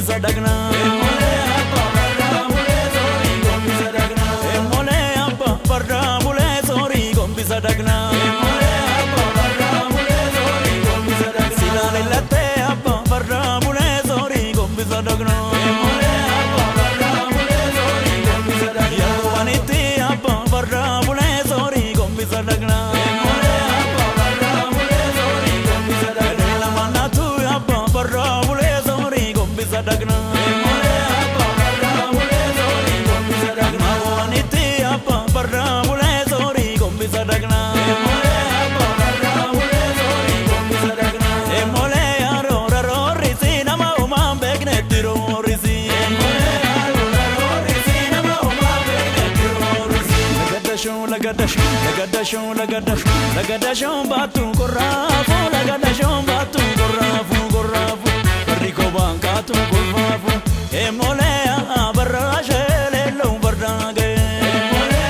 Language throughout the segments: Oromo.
gombisa dagna. Emole abba barra bule sori gombisa dagna. Emole abba barra bule sori gombisa dagna. Emole abba barra bule sori gombisa dagna. Silale latte abba barra bule sori gombisa dagna. Emole abba barra bule sori gombisa dagna. Yango vaniti abba barra bule sori gombisa dagna. Emole abba barra bule sori gombisa dagna. Dela manatu abba barra bule sori gombisa dagna. Emole abba barra bule sori gombisa dagna. Vaniti abba barra bule sori gombisa dagna. Emole abba barra bule sori gombisa dagna. Emole aro ro risi nama uma begne tiro risi. Emole aro ro risi nama uma begne tiro risi. Lagadashon batu korafu. Lagadashon batu korafu. Rico bankatu korafu. Emole barra shele lo barra ge. Emole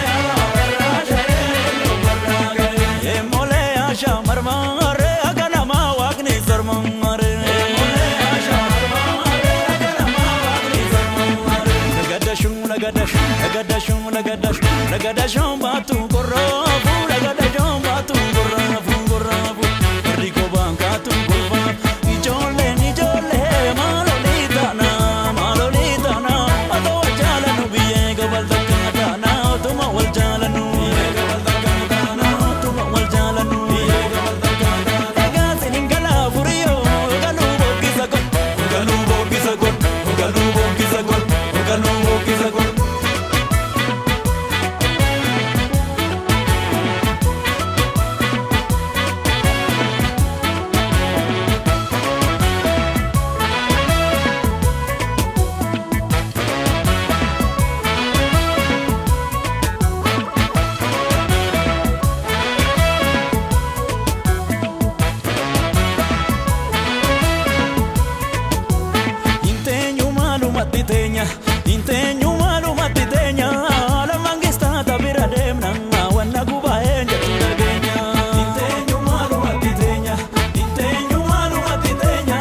barra shele lo barra ge. Emole asha marmare aganama wagni zarmare. Emole asha marmare aganama wagni zarmare. Lagadashon batu korafu. Lagadashon batu korafu. Rico bankatu korafu. Ijole malolita na ato jalanu biye gobal takana tuma wal jalanu tuma wal jalanu ega siningala furiyo galu bokisagot Intenyu malu matitenya la mangista tabira demna wana kubae jatudagenya. Intenyu malu matitenya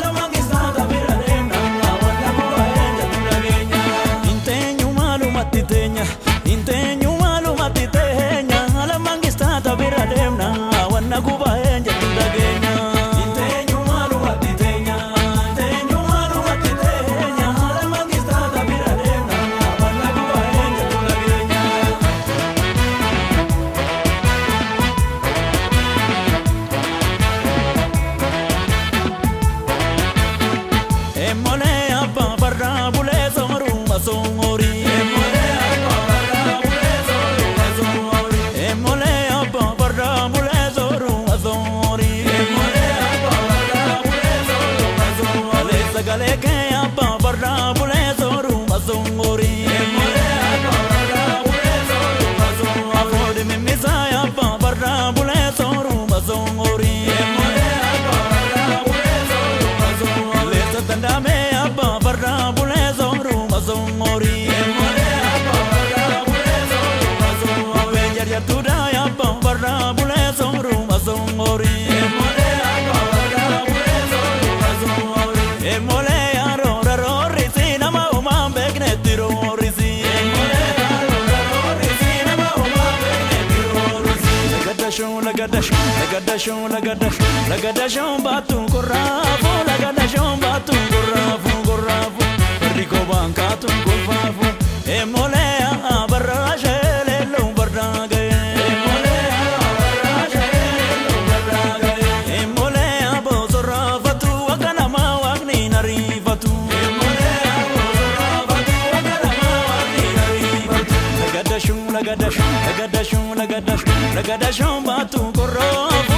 la mangista tabira demna wana kubae jatudagenya. Intenyu malu matitenya la mangista tabira demna wana kubae jatudagenya. Emole abba barra bule soru masongori. Emole abba barra bule soru masongori. Emole abba barra bule soru masongori. Emole abba barra bule soru masongori. Sagale ke abba barra bule soru masongori. Emole abba barra bule soru masongori. Afode mimisa abba barra bule soru masongori. Emole abba barra bule soru masongori. Tandame abba barra bule soru masongori. Emole abba barra bule soru masongori. Benjar tuda abba barra bule soru masongori. Emole abba barra bule soru masongori. Emole aro ro risi nama uma begne tiro risi. Emole aro ro risi nama uma begne tiro risi. Lagadashon batu korafu. Lagadashon batu korafu. Rico bankatu korafu. Emole barra shele lo barra ge. Emole barra shele lo barra ge. Emole abo zorafatu aganama wagni narifatu. Emole abo zorafatu aganama wagni narifatu. Lagadashon batu korafu.